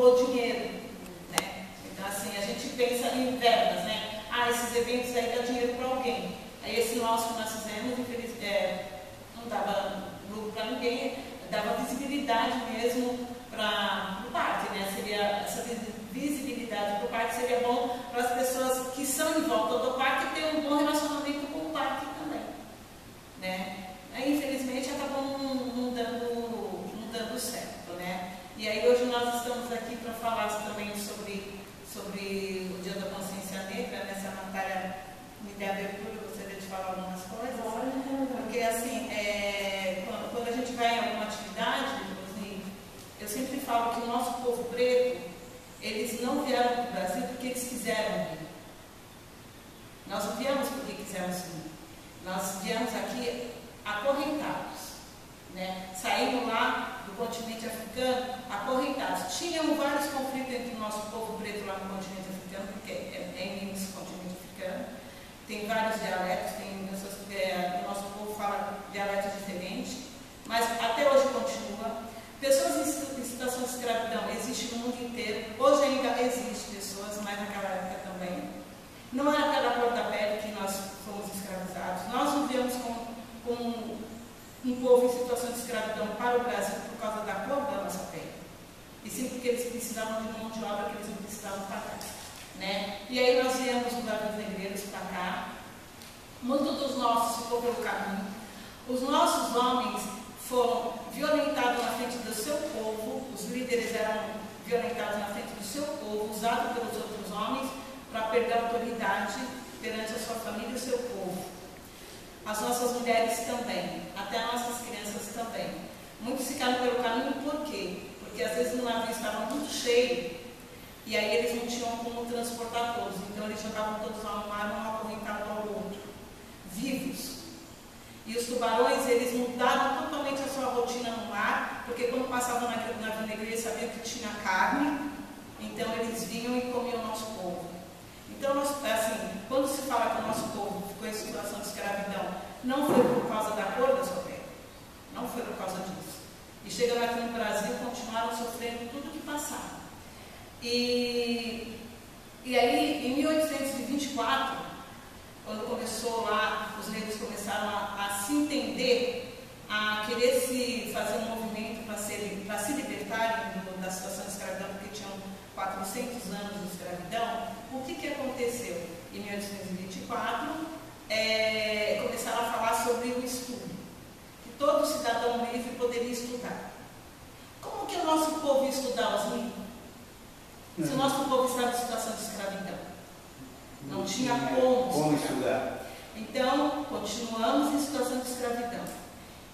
doou dinheiro, né? Então, assim, a gente pensa em verbas, né? Ah, esses eventos aí dá dinheiro para alguém. Aí esse nosso que nós fizemos, infelizmente, não dava lucro para ninguém, dava visibilidade mesmo para o parque, né? Seria, essa visibilidade para o parque seria bom para as pessoas que são em volta do parque ter um bom relacionamento com o parque também, né? Aí, infelizmente, acabou não dando certo, né? E aí hoje nós estamos aqui para falar também sobre o Dia da Consciência Negra. Nessa matéria me der abertura, eu gostaria de falar algumas coisas. Porque, assim, quando a gente vai em alguma atividade, eu sempre falo que o nosso povo preto, eles não vieram para o Brasil porque eles quiseram vir. Nós não viemos porque quisemos vir. Nós viemos aqui acorrentados, né? Saímos lá do continente africano acorrentados. Tinham vários conflitos entre o nosso povo preto lá no continente africano, porque é imenso o continente africano. Tem vários dialetos, o nosso povo fala dialetos diferentes, mas até hoje continua. Pessoas em situação de escravidão existem no mundo inteiro. Hoje ainda existem pessoas, mas naquela época também. Não era pela cor da pele que nós fomos escravizados. Nós não viemos com um povo em situação de escravidão para o Brasil por causa da cor da nossa pele. E sim porque eles precisavam de mão de obra que eles não precisavam pagar, né? E aí nós viemos os Gaviões Negreiros para cá. Muito dos nossos ficou pelo caminho. Os nossos homens foram violentados na frente do seu povo, os líderes eram violentados na frente do seu povo, usados pelos outros homens para perder a autoridade perante a sua família e o seu povo. As nossas mulheres também, até as nossas crianças também. Muitos ficaram pelo caminho, por quê? Porque às vezes o navio estava muito cheio e aí eles não tinham como transportar todos, então eles jogavam todos ao mar, um acorrentado ao outro, vivos. E os tubarões, eles mudaram totalmente a sua rotina no mar, porque quando passavam na navio negro, eles sabiam que tinha carne, então eles vinham e comiam o nosso povo. Então, assim, quando se fala que o nosso povo ficou em situação de escravidão, não foi por causa da cor da sua pele, não foi por causa disso. E chegando aqui no Brasil, continuaram sofrendo tudo que passaram. E aí, em 1824, quando começou lá, os negros começaram a se entender, a querer se fazer um movimento para se libertarem da situação de escravidão, porque tinham 400 anos de escravidão. O que aconteceu? Em 1824, começaram a falar sobre o estudo, que todo cidadão livre poderia estudar. Como que o nosso povo ia estudar, os livros? Se o nosso povo estava em situação de escravidão? Não tinha como estudar. Então, continuamos em situação de escravidão.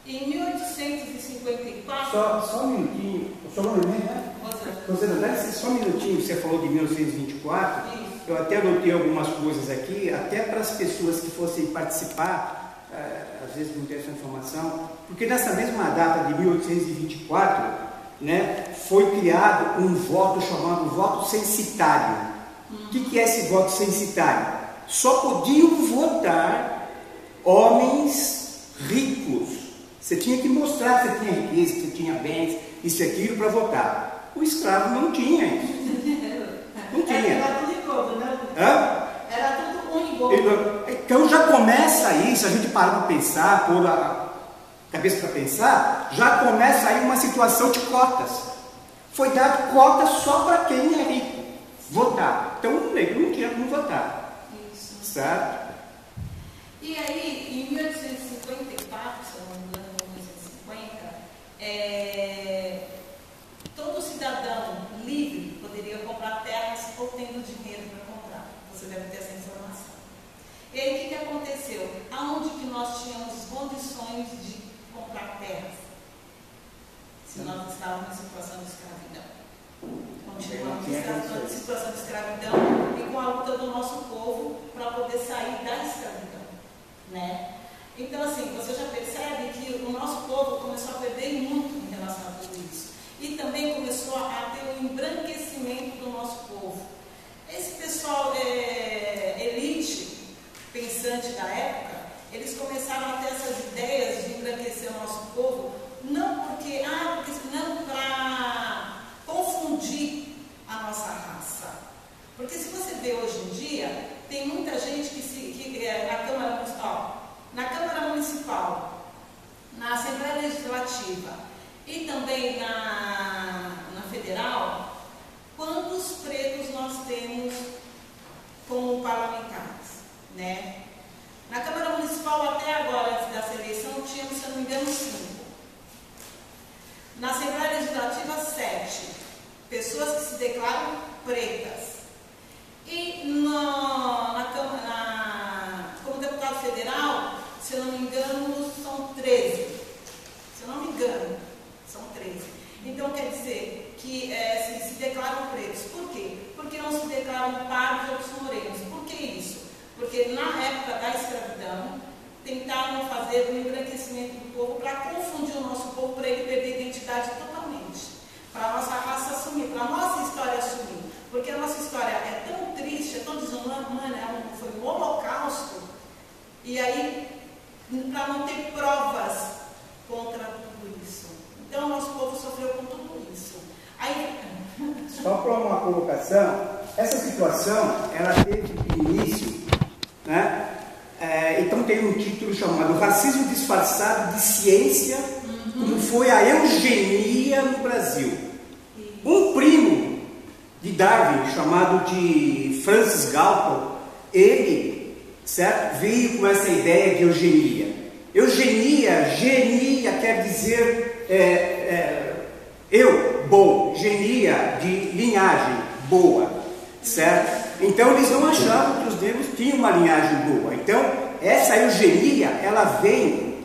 Em 1854... Só um minutinho. Só um minutinho, né? Só um minutinho, você falou de 1924. Isso. Eu até anotei algumas coisas aqui, até para as pessoas que fossem participar, às vezes não tem essa informação, porque nessa mesma data de 1824, né, foi criado um voto chamado voto censitário. O que é esse voto censitário? Só podiam votar homens ricos. Você tinha que mostrar que você tinha riqueza, que você tinha bens, isso e aquilo para votar. O escravo não tinha isso. Não tinha. Era tudo igual, né? Hã? Era tudo um igual. Então já começa aí, se a gente parar para pensar, pôr a cabeça para pensar, já começa aí uma situação de cotas. Foi dado cotas só para quem é rico votar. Então o negro não tinha como votar. Isso. Certo? E aí, em 1854, se eu não me engano, 1850, todo cidadão livre poderia comprar terras ou tendo dinheiro para comprar. Você deve ter essa informação. E aí, o que aconteceu? Aonde que nós tínhamos condições de comprar terras? Se nós estávamos em situação de escravidão. Continuamos em situação de escravidão e com a luta do nosso povo para poder sair da escravidão, né? Então, assim, você já percebe que o nosso povo começou a perder muito em relação a tudo isso. E também começou a ter um embranquecimento do nosso povo. Esse pessoal elite, pensante da época, eles começaram a ter essas ideias de embranquecer o nosso povo, não porque não para confundir legislativa e também na federal, quantos pretos nós temos como parlamentares, né? Na Câmara Municipal, até agora, antes dessa eleição, tínhamos, se eu não me engano, 5. Na Assembleia Legislativa, 7. Pessoas que se declaram pretas. E como deputado federal, se eu não me engano, são 13. Se eu não me engano, são 13. Então, quer dizer que se declaram pretos. Por quê? Porque não se declaram pardos ou morenos. Por que isso? Porque na época da escravidão, tentaram fazer o embranquecimento do povo para confundir o nosso povo, para ele perder a identidade totalmente. Para a nossa raça assumir, para a nossa história assumir. Porque a nossa história é tão triste, é tão desumana, foi um holocausto. E aí, para não ter provas contra tudo isso. Então, o nosso povo sofreu com tudo isso. Aí... Só para uma colocação, essa situação, ela teve início, né? Então tem um título chamado Racismo Disfarçado de Ciência, como foi a eugenia no Brasil. Um primo de Darwin, chamado de Francis Galton, ele, certo, veio com essa ideia de eugenia. Genia quer dizer eu, bom, genia de linhagem, boa, certo? Então eles não achavam que os negros tinham uma linhagem boa. Então essa eugenia, ela vem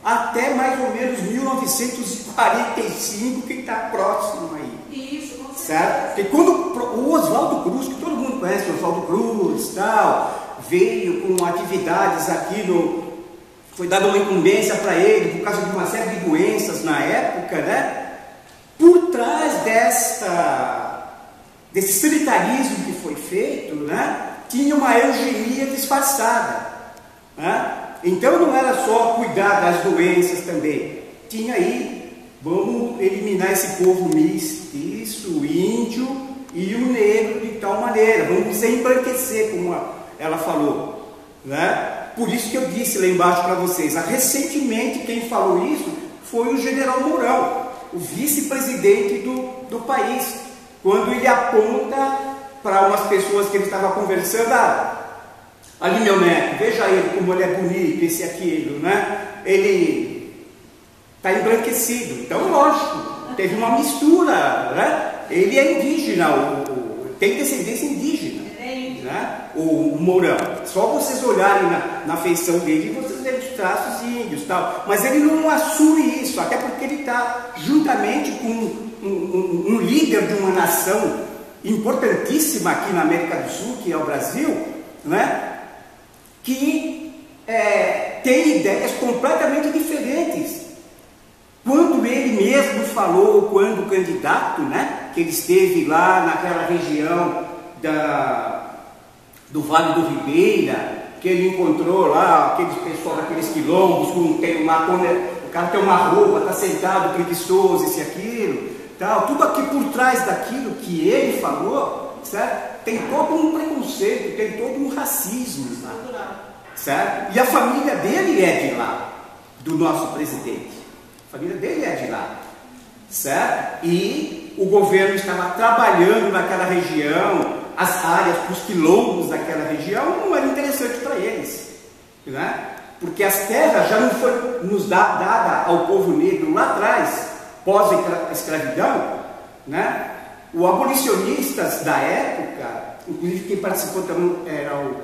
até mais ou menos 1945, que está próximo aí. Isso, certo? Porque quando o Oswaldo Cruz, que todo mundo conhece, o Oswaldo Cruz, tal, veio com atividades aqui foi dada uma incumbência para ele por causa de uma série de doenças na época, né? Por trás desse sanitarismo que foi feito, né, tinha uma eugenia disfarçada, né? Então não era só cuidar das doenças também, tinha aí, vamos eliminar esse povo mestiço, o índio e o negro de tal maneira, vamos embranquecer, como ela falou, né? Por isso que eu disse lá embaixo para vocês, recentemente quem falou isso foi o general Mourão, o vice-presidente do país, quando ele aponta para umas pessoas que ele estava conversando, ali meu neto, veja ele como ele é bonito, esse e aquilo, né? Ele está embranquecido, então lógico, teve uma mistura, né? Ele é indígena, tem descendência indígena, né? O Mourão, só vocês olharem na feição dele, vocês verem os traços índios, tal, mas ele não assume isso, até porque ele está juntamente com um líder de uma nação importantíssima aqui na América do Sul, que é o Brasil, né? Que tem ideias completamente diferentes. Quando ele mesmo falou, quando candidato, né, que ele esteve lá naquela região do Vale do Ribeira, que ele encontrou lá aqueles pessoal daqueles quilombos, o cara tem uma roupa, está sentado, preguiçoso, isso e aquilo, tal, tudo aqui por trás daquilo que ele falou, certo? Tem todo um preconceito, tem todo um racismo lá, certo? E a família dele é de lá, do nosso presidente, a família dele é de lá, certo? E o governo estava trabalhando naquela região, as áreas para os quilombos daquela região não era interessante para eles, né? Porque as terras já não foram nos dadas ao povo negro lá atrás, pós-escravidão, né? Os abolicionistas da época, inclusive quem participou também era o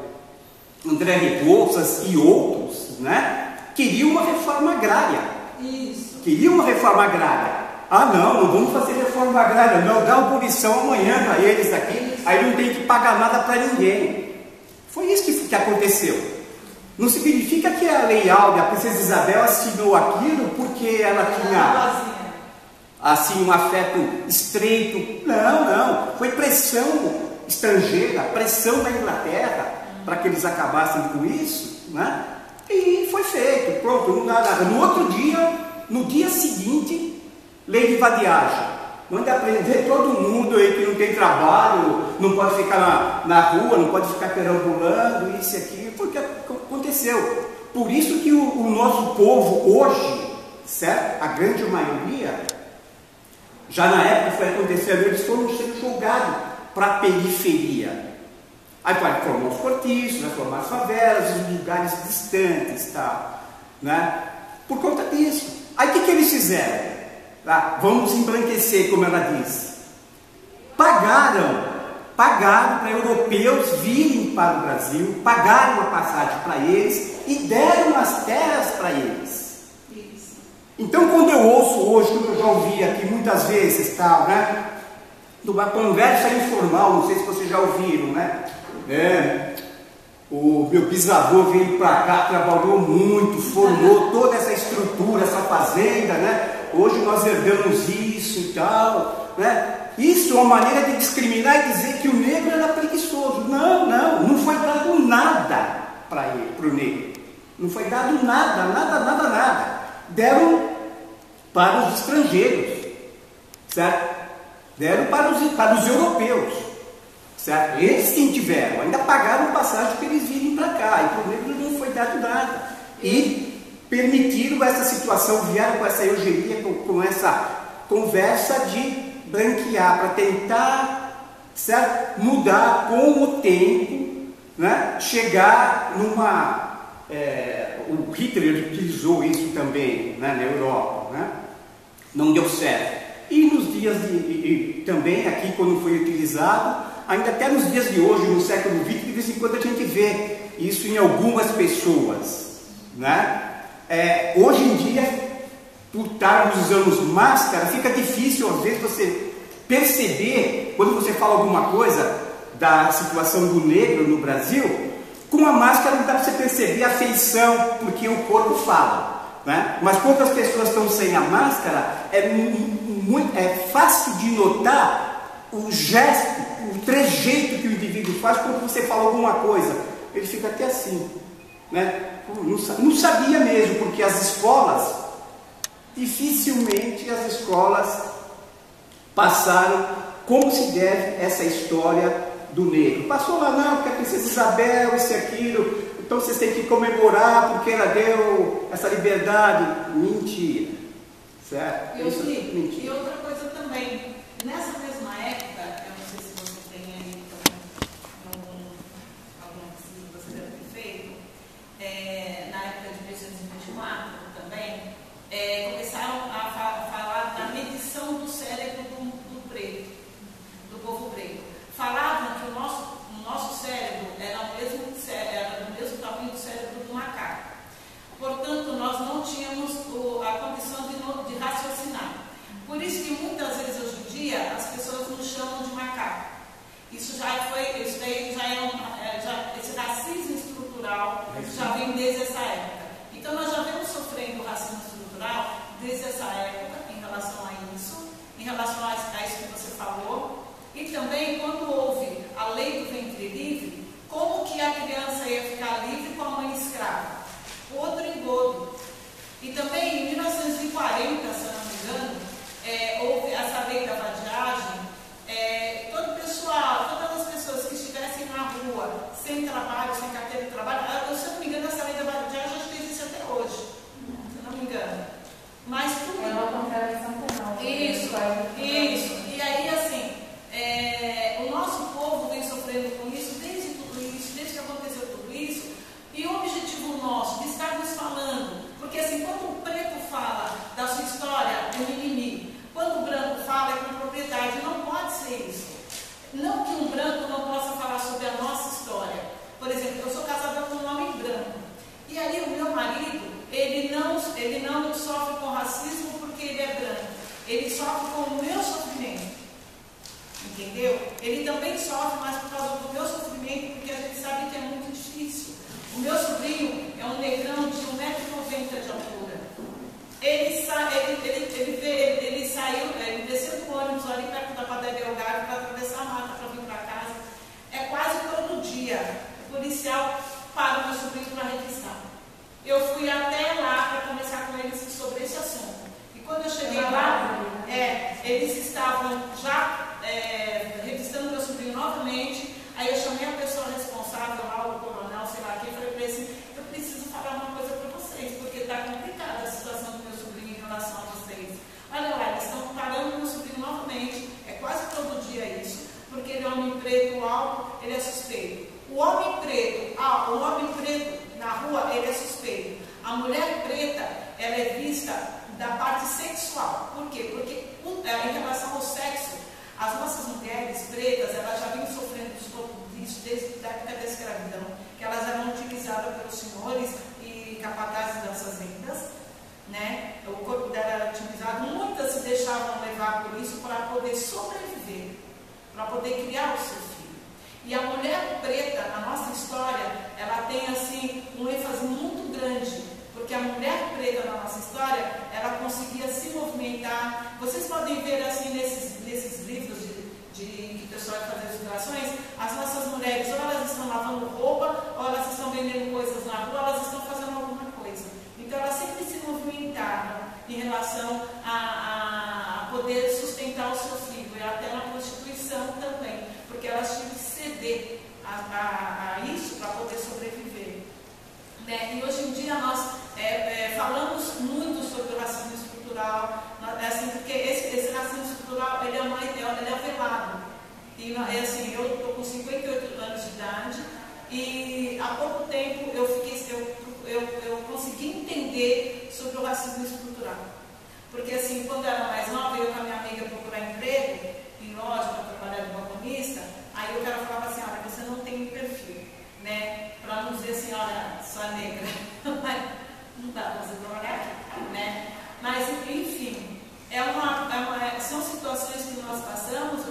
André Rebouças e outros, né? Queriam uma reforma agrária. Isso. Queriam uma reforma agrária. Não vamos fazer reforma agrária, não, dá abolição amanhã para eles aqui, aí não tem que pagar nada para ninguém. Foi isso que aconteceu. Não significa que a Lei Áurea, a Princesa Isabel assinou aquilo porque ela tinha assim um afeto estreito. Não, foi pressão estrangeira, pressão da Inglaterra para que eles acabassem com isso, né? E foi feito, pronto, não dá nada. No outro dia, no dia seguinte, lei de vadiagem. Manda aprender todo mundo aí que não tem trabalho, não pode ficar na rua, não pode ficar perambulando, isso e aquilo, porque aconteceu. Por isso que o nosso povo hoje certo? A grande maioria, já na época foi acontecendo, eles foram sendo jogados para a periferia. Aí vai formar os cortiços, vai formar as favelas, os lugares distantes, tal, né? Por conta disso. Aí o que eles fizeram? Vamos embranquecer, como ela disse. Pagaram para europeus virem para o Brasil, pagaram a passagem para eles e deram as terras para eles. Isso. Então, quando eu ouço hoje, como eu já ouvi aqui muitas vezes, tal, né? Numa conversa informal, não sei se vocês já ouviram, né? O meu bisavô veio para cá, trabalhou muito, formou toda essa estrutura, essa fazenda, né? Hoje nós herdamos isso e tal, né? Isso é uma maneira de discriminar e dizer que o negro era preguiçoso. Não foi dado nada para ele, para o negro. Não foi dado nada. Deram para os estrangeiros, certo? Deram para os europeus, certo? Eles quem tiveram, ainda pagaram passagem para eles virem para cá, e para o negro não foi dado nada. E permitiram essa situação, vieram com essa eugenia, com essa conversa de branquear, para tentar, certo? Mudar com o tempo, né? Chegar numa... o Hitler utilizou isso também, né? Na Europa, né? Não deu certo. E nos dias também aqui, quando foi utilizado, ainda até nos dias de hoje, no século XX, de vez em quando a gente vê isso em algumas pessoas, né? Hoje em dia, por estarmos usando máscara, fica difícil às vezes você perceber, quando você fala alguma coisa da situação do negro no Brasil, com a máscara não dá para você perceber a feição, porque o corpo fala, né? Mas quando as pessoas estão sem a máscara, é fácil de notar o gesto, o trejeito que o indivíduo faz quando você fala alguma coisa. Ele fica até assim, né? Não sabia mesmo, porque as escolas, dificilmente as escolas passaram como se deve essa história do negro. Passou lá, não, porque a princesa Isabel, isso e aquilo, então vocês têm que comemorar porque ela deu essa liberdade. Mentira, certo? Isso é mentira. E outra coisa também, nessa mesma época, eu não sei se você tem aí alguma pesquisa que você deve ter feito, na época de 1824 também, começaram a falar da medição do cérebro do preto, do povo preto. Falavam que o nosso cérebro era do mesmo tamanho do cérebro do macaco. Portanto, nós não tínhamos a condição de raciocinar. Por isso que muitas vezes hoje em dia as pessoas nos chamam de macaco. Esse racismo estrutural já vem desde essa época. Então nós já vemos sofrendo racismo estrutural desde essa época em relação a isso, em relação a isso que você falou. E também quando houve a lei do ventre livre, como que a criança ia ficar livre com a mãe escrava? Outro engodo. E também em 1940, se eu não me engano, houve essa lei da vadiagem. Todo o pessoal, todas as pessoas que estivessem na rua, sem trabalho, sem carteira de trabalho, se eu não me engano, essa lei da vadiagem acho que existe até hoje, se eu não me engano. Mas tudo... É uma contradição penal. Isso. E aí, assim, o nosso povo vem sofrendo com isso desde que aconteceu tudo isso. E o objetivo nosso de estarmos falando, porque assim, quando o preto fala da sua história, é mimimi. Quando o branco fala, é com propriedade. Não pode ser isso. Não que um branco não possa falar sobre a nossa história. Por exemplo, eu sou casada com um homem branco. E aí o meu marido, ele não sofre com racismo porque ele é branco. Ele sofre com o meu sofrimento. Entendeu? Ele também sofre, mas por causa do meu sofrimento, porque a gente sabe que é muito difícil. O meu sobrinho é um negrão de 1,90 m de altura. Ele desceu do ônibus ali perto da padaria Algarve para atravessar a mata para vir para casa. É quase todo dia. O policial para o meu sobrinho para revistar. Eu fui até lá para conversar com eles sobre esse assunto. E quando eu cheguei lá, eles estavam já revistando meu sobrinho novamente. Aí eu chamei a pessoa responsável lá, o coronel, sei lá quem, falei para ele assim, eu preciso falar uma coisa para vocês, porque está complicada a situação do meu sobrinho em As nossas mulheres pretas, elas já vinham sofrendo isso desde a época da escravidão, que elas eram utilizadas pelos senhores e capatazes das fazendas, né? O corpo dela era utilizado, muitas se deixavam levar por isso para poder sobreviver, para poder criar o seu filho. E a mulher preta, na nossa história, ela tem assim um ênfase muito grande, porque a mulher preta na nossa história, ela conseguia se movimentar. Vocês podem ver assim nesses livros que o pessoal vai fazer as ilustrações, as nossas mulheres, ou elas estão lavando roupa, ou elas estão vendendo coisas na rua, ou elas estão fazendo alguma coisa. Então elas sempre se movimentaram em relação a poder sustentar o seu filho, e até na prostituição também, porque elas tinham que ceder a isso para poder sobreviver. Né? E hoje em dia nós falamos muito sobre o racismo estrutural, assim, porque esse racismo estrutural ele é velado. E assim, eu estou com 58 anos de idade e há pouco tempo eu consegui entender sobre o racismo estrutural. Porque assim, quando eu era mais nova, eu ia com a minha amiga procurar emprego em loja para trabalhar de balconista, aí o cara falava assim, olha, você não tem perfil, né? Para não dizer assim, olha, sou negra, não dá para você trabalhar aqui, né? Mas, enfim, são situações que nós passamos,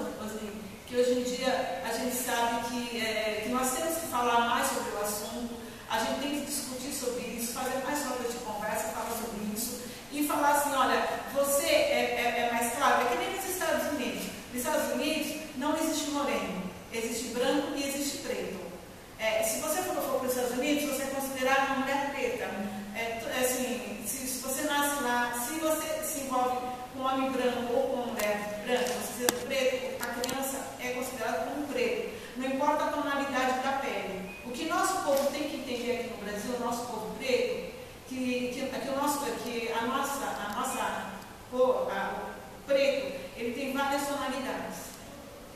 que hoje em dia a gente sabe que nós temos que falar mais sobre o assunto, a gente tem que discutir sobre isso, fazer mais rodas de conversa, falar sobre isso, e falar assim, olha, você é mais claro, é que nem nos Estados Unidos. Nos Estados Unidos não existe moreno, existe branco e existe preto. Se você for para os Estados Unidos, você é considerado uma mulher preta. Assim, se você nasce lá, se você se envolve com um homem branco ou com uma mulher branca, você sendo preto, a criança é considerada como preto. Não importa a tonalidade da pele. O que nosso povo tem que entender aqui no Brasil, o nosso povo preto, o preto, ele tem várias tonalidades,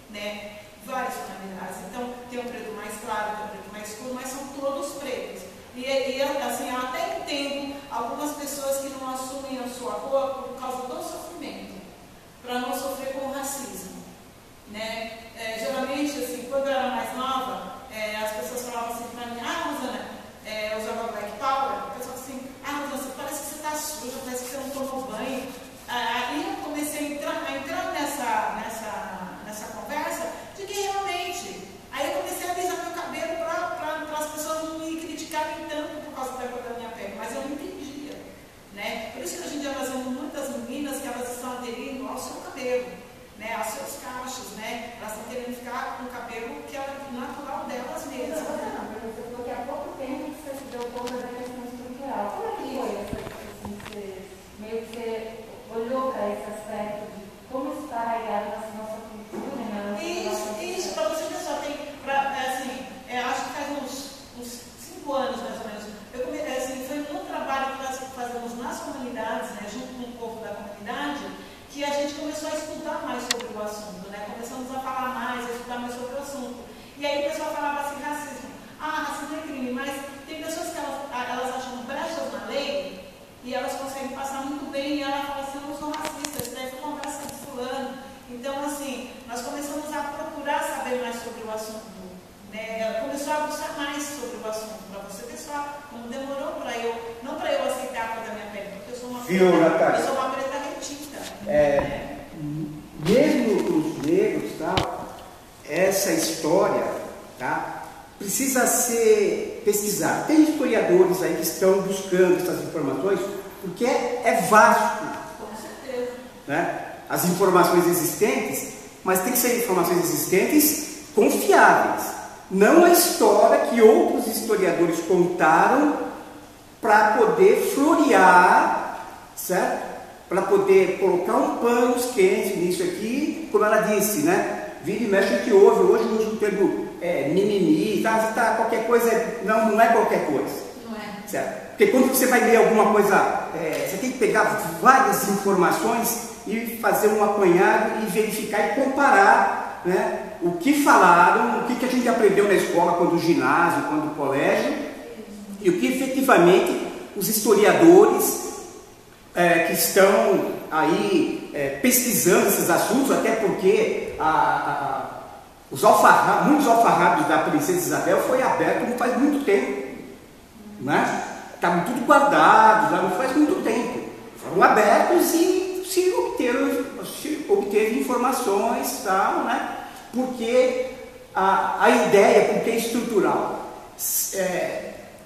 né? Várias tonalidades. Então, tem um preto mais claro, tem um preto mais escuro, mas são todos pretos. E assim, eu até entendo algumas pessoas que não assumem a sua cor por causa do sofrimento, para não sofrer com o racismo, né? Geralmente, assim, quando eu era mais nova, as pessoas falavam assim para mim, Rosana, eu usava Black Power, a pessoa assim, Rosana, parece que você está suja, parece que você não tomou banho. Aí eu comecei a entrar nessa conversa de que realmente, aí eu comecei a alisar meu cabelo para as pessoas não me criticarem tanto por causa da cor da minha pele, mas eu não entendia, né? Por isso que hoje em dia nós vemos muitas meninas que elas estão aderindo ao seu cabelo, né? Aos seus cachos, né? Elas estão querendo ficar com o cabelo que é natural delas mesmas. Você falou que há pouco tempo você se deu conta da questão estrutural. Como é que foi assim, meio que você olhou para esse aspecto de como isso está arraigado na nossa cultura, né? Isso, para você ver só, acho que faz uns 5 anos mais ou menos, foi um trabalho que nós fazemos nas comunidades, né, junto com o povo da comunidade, que a gente começou a estudar mais sobre o assunto, né? Começamos a falar mais, a estudar mais sobre o assunto. E aí o pessoal falava assim, racismo. Racismo é crime, mas tem pessoas que elas acham brechas na lei e elas conseguem passar muito bem e ela fala assim, eu não sou racista, isso daí foi uma conversa de fulano. Então, assim, nós começamos a procurar saber mais sobre o assunto, né? Começou a buscar mais sobre o assunto, para você ver só como demorou para não para eu aceitar a cor da minha pele, porque eu sou uma preta retita. Mesmo os negros, essa história, precisa ser pesquisada. Tem historiadores aí que estão buscando essas informações, porque é vasto. Com certeza. Né? As informações existentes, mas tem que ser informações existentes confiáveis. Não a história que outros historiadores contaram para poder florear, certo? Para poder colocar um pano quente nisso aqui, como ela disse, né? Vira e mexe que houve, hoje usa o termo mimimi, qualquer coisa, não é qualquer coisa. Não é. Certo? Porque quando você vai ler alguma coisa, você tem que pegar várias informações e fazer um apanhado e verificar e comparar, né, o que falaram, o que a gente aprendeu na escola, quando ginásio, quando colégio, e o que efetivamente os historiadores que estão aí pesquisando esses assuntos, até porque muitos alfarrábios da Princesa Isabel foi aberto não faz muito tempo, né? Estavam tudo guardados, não faz muito tempo. Foram abertos e se obteve informações, tal, né? Porque a ideia, porque é estrutural,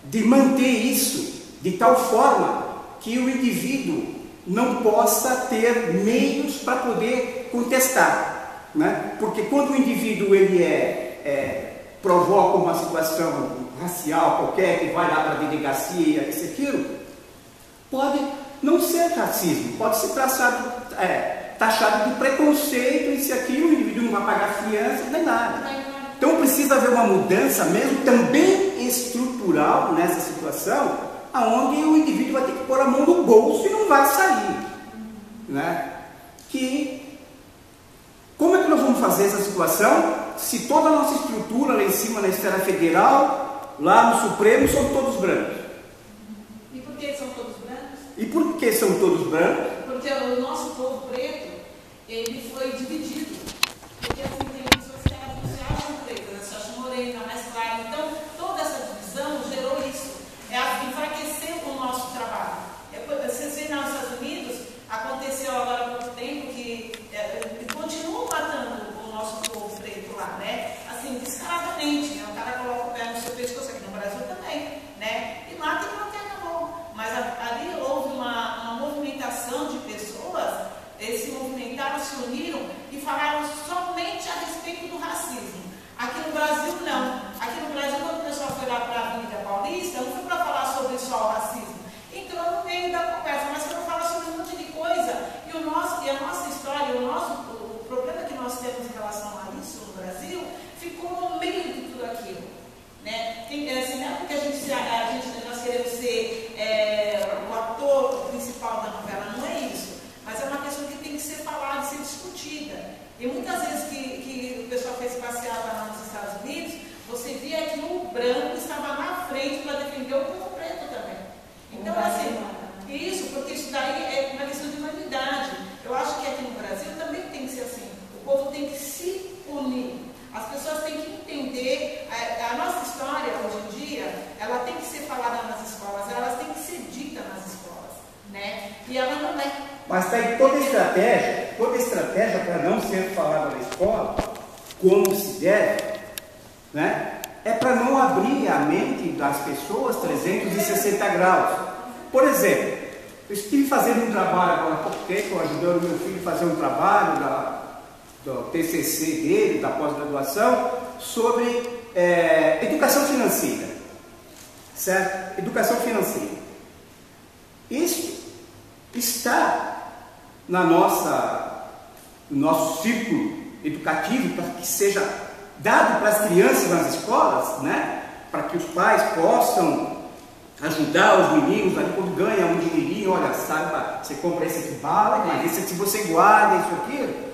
de manter isso de tal forma que o indivíduo não possa ter meios para poder contestar, né? Porque quando o indivíduo provoca uma situação racial qualquer, que vai lá para a delegacia, isso aquilo, pode não ser racismo, pode ser taxado de preconceito, isso aquilo, o indivíduo não vai pagar fiança, nem nada. Então precisa haver uma mudança mesmo, também estrutural nessa situação, aonde o indivíduo vai ter que pôr a mão no bolso e não vai sair, né? Como é que nós vamos fazer essa situação se toda a nossa estrutura lá em cima, na esfera federal, lá no Supremo, são todos brancos? E por que são todos brancos? E por que são todos brancos? Porque o nosso povo preto, ele foi dividido. Porque assim, tem pessoas que elas não se acham pretas, elas se acham morenas, mais claras. Então, toda essa divisão gerou isso. Enfraqueceu o nosso trabalho. Vocês veem nos Estados Unidos, aconteceu agora há pouco tempo que continuam matando o nosso povo preto lá, né? Assim, descaradamente, né? O cara coloca o pé no seu pescoço, aqui no Brasil também, né? E lá tem uma terra boa. Mas ali houve uma movimentação de pessoas, eles se movimentaram, se uniram e falaram somente a respeito do racismo. Aqui no Brasil, não. Aqui no Brasil, quando o pessoal foi lá para a Avenida Paulista, não foi para falar sobre só o racismo. Entrou no meio da conversa, mas foi para falar sobre um monte de coisa. E a nossa história, o problema que nós temos em relação a isso no Brasil, ficou no meio de tudo aquilo. Né? Assim, não é porque nós queremos ser o ator principal da novela, não é isso. Mas é uma questão que tem que ser falada, ser discutida. E muitas vezes que o pessoal fez passeata lá nos Estados Unidos, você via que o branco estava na frente para defender o povo preto também. Então, assim, isso, porque isso daí é uma questão de humanidade. Eu acho que aqui no Brasil também tem que ser assim. O povo tem que se unir. As pessoas têm que entender a nossa história hoje em dia, ela tem que ser falada nas escolas, elas têm que ser ditas nas escolas, né? E ela não é. Mas está aí toda estratégia para não ser falada na escola, como se deve, né? É para não abrir a mente das pessoas 360 graus. Por exemplo, eu estive fazendo um trabalho agora há pouco tempo, ajudando meu filho a fazer um trabalho do TCC dele, da pós-graduação, sobre educação financeira, certo? Educação financeira. Isso está no nosso círculo educativo, para que seja dado para as crianças nas escolas, né? Para que os pais possam ajudar os meninos ali quando ganha um dinheirinho, olha, saiba, você compra esse aqui bala, mas esse aqui você guarda, isso aqui.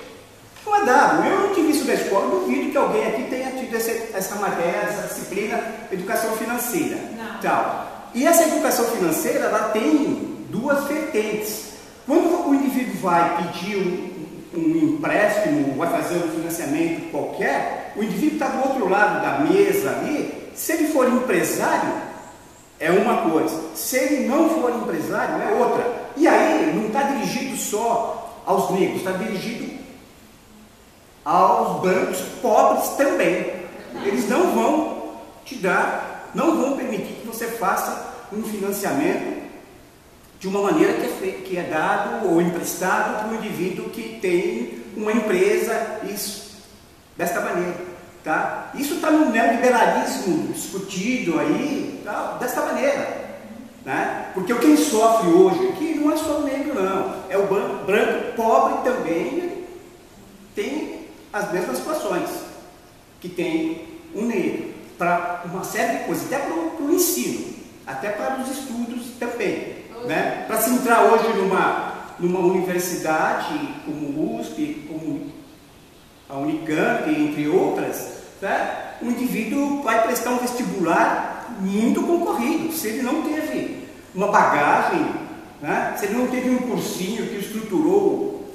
Não é dado. Eu não tive isso da escola, duvido que alguém aqui tenha tido essa matéria, essa disciplina, educação financeira. Tal. E essa educação financeira, ela tem duas vertentes. Quando o indivíduo vai pedir um empréstimo, vai fazer um financiamento qualquer, o indivíduo está do outro lado da mesa ali. Se ele for empresário, é uma coisa. Se ele não for empresário, é outra. E aí não está dirigido só aos negros, está dirigido aos brancos pobres também. Eles não vão te dar, não vão permitir que você faça um financiamento de uma maneira que é dado ou emprestado para um indivíduo que tem uma empresa, isso, desta maneira, tá? Isso está no neoliberalismo discutido aí, tá? Desta maneira, né? Porque quem sofre hoje aqui não é só o negro, não, é o branco pobre também, tem as mesmas situações que tem um negro, para uma série de coisas, até para o ensino, até para os estudos também. Né? Para se entrar hoje numa universidade como o USP, como a Unicamp, entre outras, né? O indivíduo vai prestar um vestibular muito concorrido. Se ele não teve uma bagagem né? Se ele não teve um cursinho que estruturou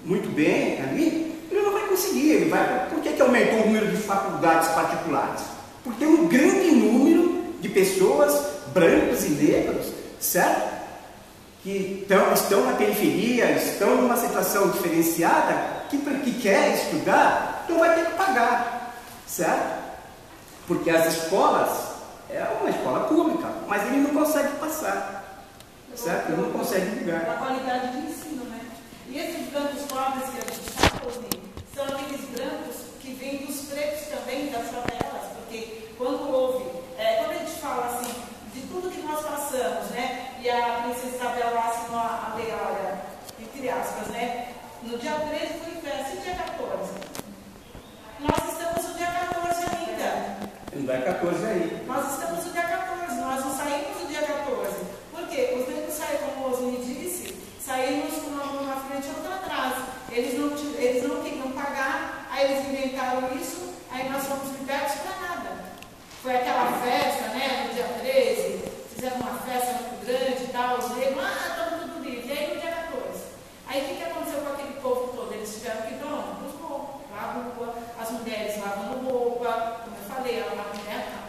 muito bem ali, ele não vai conseguir. Ele vai... Por que aumentou o número de faculdades particulares? Porque tem um grande número de pessoas brancos e negros, certo? Que estão na periferia, estão numa situação diferenciada, que quer estudar, então vai ter que pagar, certo? Porque as escolas, é uma escola pública, mas ele não consegue passar, certo? Ele não consegue ligar. A qualidade de ensino, né? E esses brancos pobres que a gente fala, são aqueles brancos que vêm dos pretos também, das favelas, porque quando houve, quando a gente fala assim, de tudo que nós passamos, né? E a princesa Isabel lá assinou a lei, olha, entre aspas, né? No dia 13 foi festa, e dia 14? Nós estamos no dia 14 ainda. No dia 14 aí. Nós estamos no dia 14, nós não saímos no dia 14. Por quê? Os negros saíram, como o Osni disse, saímos com uma mão na frente e outra atrás. Eles não queriam pagar, aí eles inventaram isso, aí nós fomos libertos para nada. Foi aquela festa, né, no dia 13, fizeram uma festa muito grande e tal, os negros, estamos tudo livre. E aí no dia 14. Aí o que aconteceu com aquele povo todo? Eles tiveram que ir para onde? Para os morros, para a rua, as mulheres lavando roupa, como eu falei, a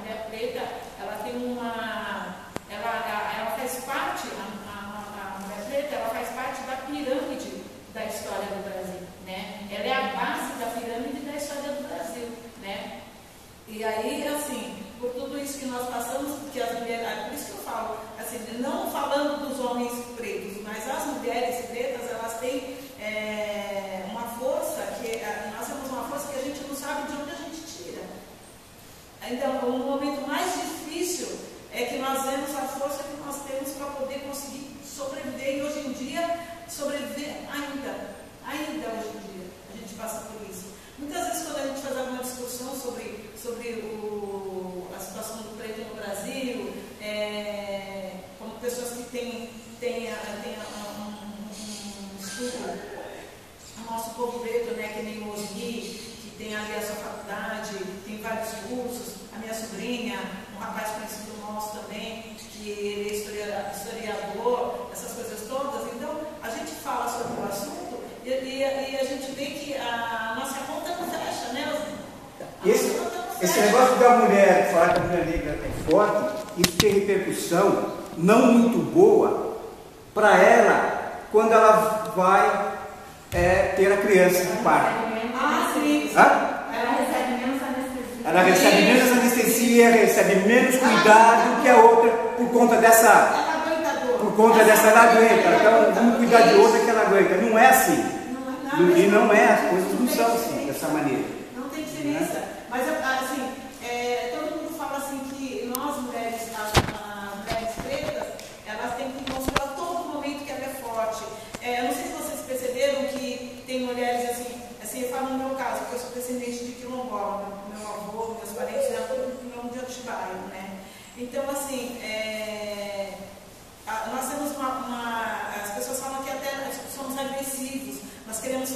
mulher preta, ela tem uma. Ela faz parte, a mulher preta, ela faz parte da pirâmide da história do Brasil, né? Ela é a base da pirâmide da história do Brasil, né? E aí, assim, por tudo isso que nós passamos, porque as mulheres, por isso que eu falo, assim, não falando dos homens pretos, mas as mulheres pretas, elas têm uma força, nós temos uma força que a gente não sabe de onde a gente tira. Então, o momento mais difícil é que nós vemos a força que nós temos para poder conseguir sobreviver, e hoje em dia, sobreviver ainda hoje em dia, a gente passa por isso. Muitas vezes, quando a gente faz alguma discussão sobre a situação do preto no Brasil, como pessoas que têm um estudo, o nosso povo preto, né, que nem o Osni, que tem ali a sua faculdade, tem vários cursos, a minha sobrinha, um rapaz conhecido nosso também, que ele é historiador, essas coisas todas. Então, a gente fala sobre o assunto e a gente vê que a nossa conta não fecha, né, Osni? Esse negócio da mulher, falar que a mulher negra é forte, isso tem repercussão não muito boa para ela quando ela vai ter a criança de parto. Sim. Ela recebe menos anestesia. Ela recebe menos anestesia, recebe menos cuidado que a outra por conta dessa. Ela aguenta. Então vamos cuidar de outra que ela aguenta. Não é assim. E não é, as coisas não são assim, dessa maneira. Não tem diferença. Mas assim, todo mundo fala assim que nós mulheres, as mulheres pretas, elas têm que mostrar a todo momento que ela é forte. Eu não sei se vocês perceberam que tem mulheres assim, eu falo no meu caso, porque eu sou descendente de quilombola, meu avô, meus parentes, todo mundo de Atibaia, né? Então, assim, nós temos as pessoas falam que até somos agressivos, nós queremos